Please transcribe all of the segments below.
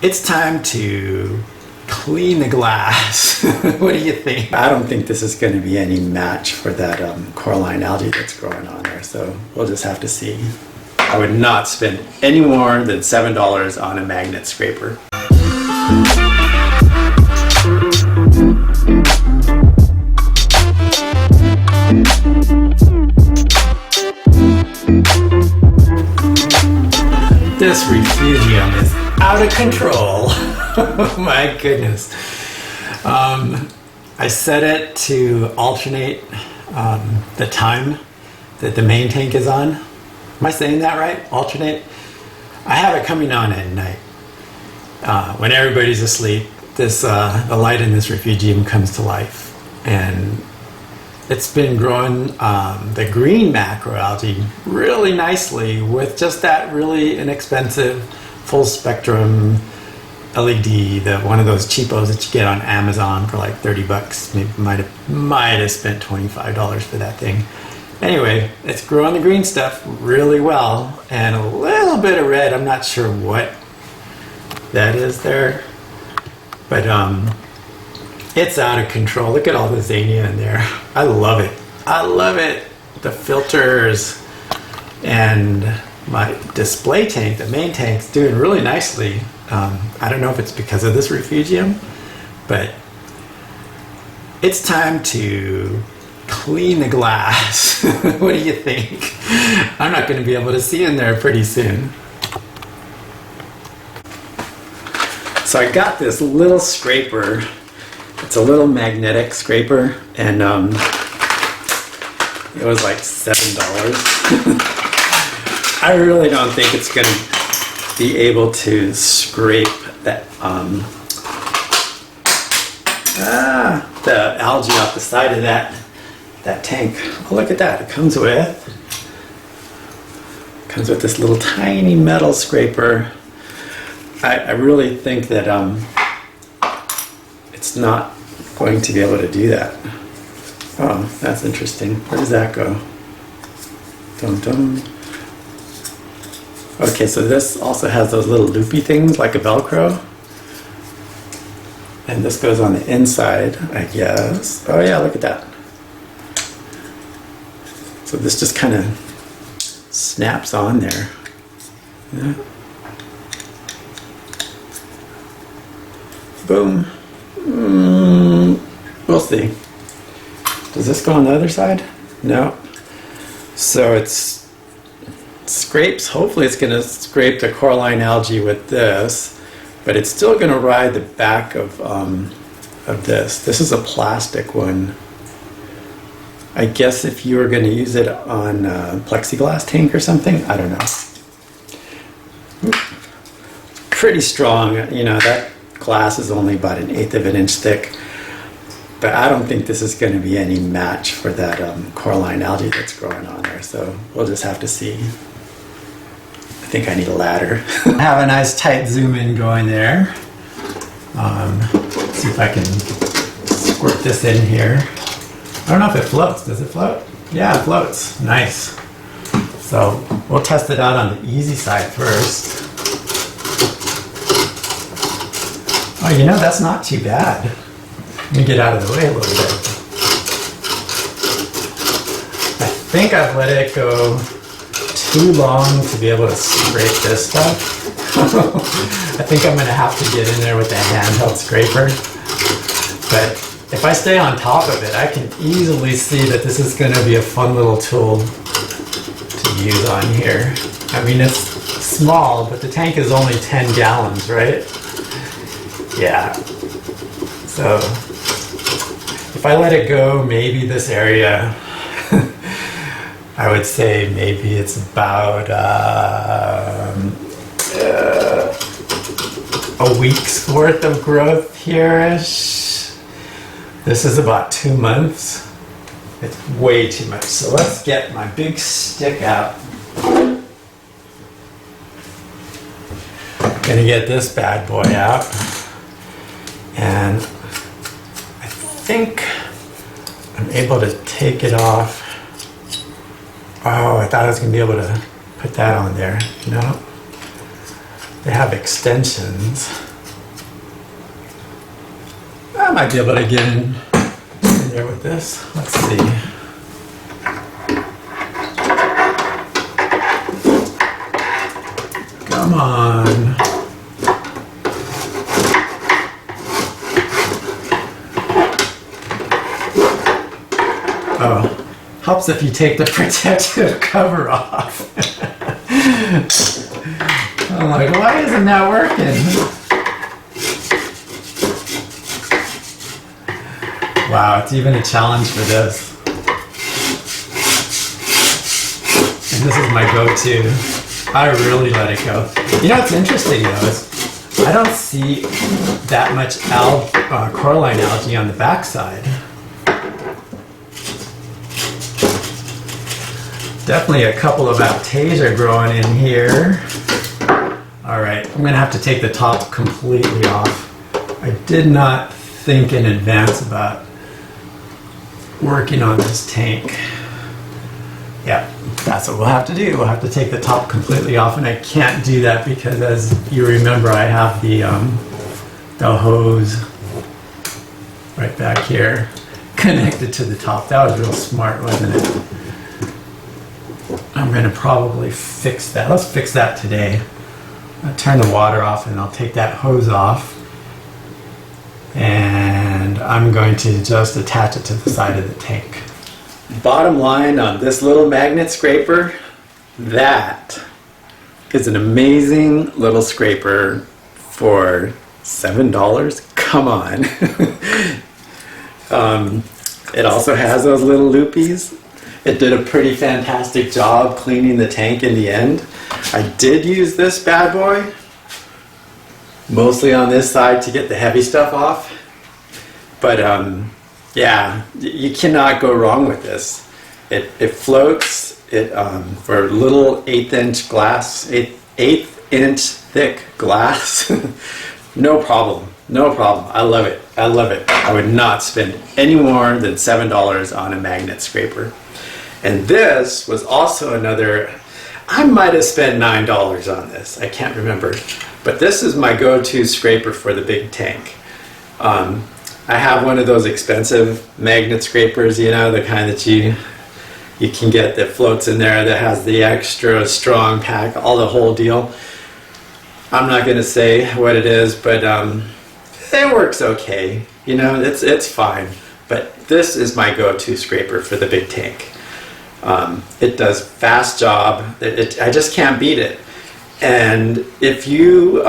It's time to clean the glass. What do you think? I don't think this is going to be any match for that coralline algae that's growing on there, so we'll just have to see. I would not spend any more than $7 on a magnet scraper. This refugium is out of control. Oh my goodness. I set it to alternate the time that the main tank is on. Am I saying that right? Alternate? I have it coming on at night. When everybody's asleep, the light in this refugium comes to life. And it's been growing the green macroalgae really nicely with just that really inexpensive full spectrum LED, one of those cheapos that you get on Amazon for like 30 bucks. Maybe might have spent $25 for that thing. Anyway, it's growing the green stuff really well, and a little bit of red. I'm not sure what that is there, but it's out of control. Look at all the Zania in there. I love it. I love it. The filters and my display tank, the main tank's doing really nicely. I don't know if it's because of this refugium, but it's time to clean the glass. What do you think? I'm not going to be able to see in there pretty soon. So I got this little scraper. It's a little magnetic scraper, and it was like $7. I really don't think it's going to be able to scrape that the algae off the side of that tank. Oh, look at that! It comes with this little tiny metal scraper. I really think that it's not going to be able to do that. Oh, that's interesting. Where does that go? Dum dum. Okay, so this also has those little loopy things like a Velcro. And this goes on the inside, I guess. Oh yeah, look at that. So this just kind of snaps on there. Yeah. Boom. We'll see. Does this go on the other side? No. So it's scrapes. Hopefully it's going to scrape the coralline algae with this, but it's still going to ride the back of this. This is a plastic one. I guess if you were going to use it on a plexiglass tank or something, I don't know. Pretty strong. You know, that glass is only about 1/8 of an inch thick, but I don't think this is going to be any match for that coralline algae that's growing on there, so we'll just have to see. I think I need a ladder. I have a nice tight zoom in going there. See if I can squirt this in here. I don't know if it floats. Does it float? Yeah, it floats. Nice. So we'll test it out on the easy side first. Oh, you know, that's not too bad. Let me get out of the way a little bit. I think I've let it go too long to be able to scrape this stuff. I think I'm going to have to get in there with a handheld scraper. But if I stay on top of it, I can easily see that this is going to be a fun little tool to use on here. I mean, it's small, but the tank is only 10 gallons, right? Yeah. So if I let it go, maybe this area, I would say maybe it's about a week's worth of growth here-ish. This is about 2 months. It's way too much. So let's get my big stick out. Gonna get this bad boy out. And I think I'm able to take it off. Oh, I thought I was gonna be able to put that on there. No. they have extensions. I might be able to get in there with this. Let's see. Come on. Oh, helps if you take the protective cover off. I'm like, why isn't that working? Wow, it's even a challenge for this. And this is my go-to. I really let it go. You know what's interesting though is I don't see that much coralline algae on the backside. Definitely a couple of F-Aiptasia growing in here. All right, I'm gonna have to take the top completely off. I did not think in advance about working on this tank. Yeah, that's what we'll have to do. We'll have to take the top completely off, and I can't do that because, as you remember, I have the hose right back here connected to the top. That was real smart, wasn't it? I'm gonna probably fix that. Let's fix that today. I'll turn the water off and I'll take that hose off. And I'm going to just attach it to the side of the tank. Bottom line on this little magnet scraper, that is an amazing little scraper for $7. Come on. It also has those little loopies. It did a pretty fantastic job cleaning the tank in the end. I did use this bad boy mostly on this side to get the heavy stuff off. But yeah, you cannot go wrong with this. It floats. It for little eighth-inch thick glass. No problem. No problem. I love it. I love it. I would not spend any more than $7 on a magnet scraper. And this was also another. I might have spent $9 on this. I can't remember. But this is my go-to scraper for the big tank. I have one of those expensive magnet scrapers, you know, the kind that you can get that floats in there, that has the extra strong pack, all the whole deal. I'm not going to say what it is, but it works okay. You know, it's fine. But this is my go-to scraper for the big tank. It does fast job. I just can't beat it. And if you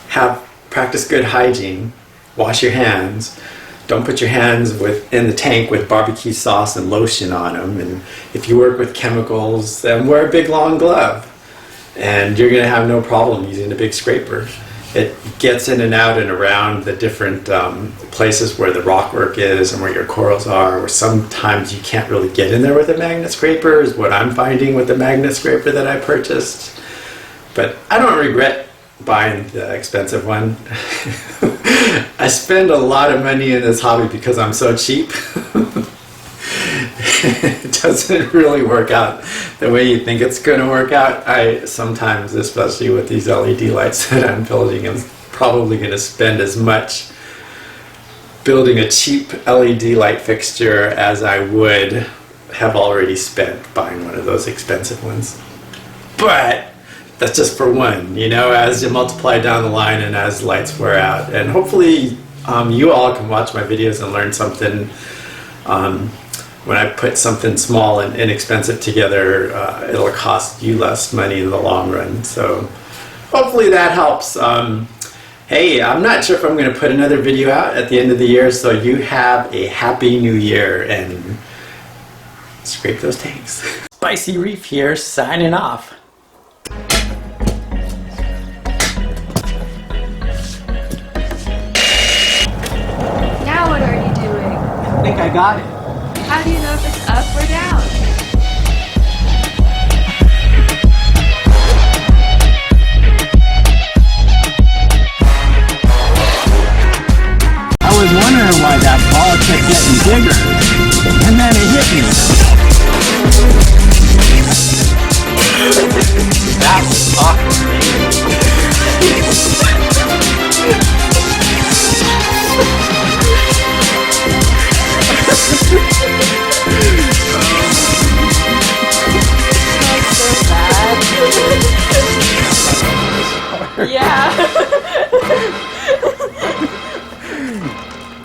have practiced good hygiene, wash your hands, don't put your hands in the tank with barbecue sauce and lotion on them, and if you work with chemicals, then wear a big long glove and you're going to have no problem using a big scraper. It gets in and out and around the different places where the rock work is and where your corals are, where sometimes you can't really get in there with a magnet scraper, is what I'm finding with the magnet scraper that I purchased. But I don't regret buying the expensive one. I spend a lot of money in this hobby because I'm so cheap. It doesn't really work out the way you think it's going to work out. I sometimes, especially with these LED lights that I'm building, I'm probably going to spend as much building a cheap LED light fixture as I would have already spent buying one of those expensive ones. But that's just for one, you know, as you multiply down the line and as lights wear out. And hopefully you all can watch my videos and learn something. When I put something small and inexpensive together, it'll cost you less money in the long run. So hopefully that helps. Hey, I'm not sure if I'm going to put another video out at the end of the year, so you have a happy new year and scrape those tanks. Spicy Reef here, signing off. Now what are you doing? I think I got it. How do you know if it's up or down? I was wondering why that ball kept getting bigger, and then it hit me. That was awkward. Yeah.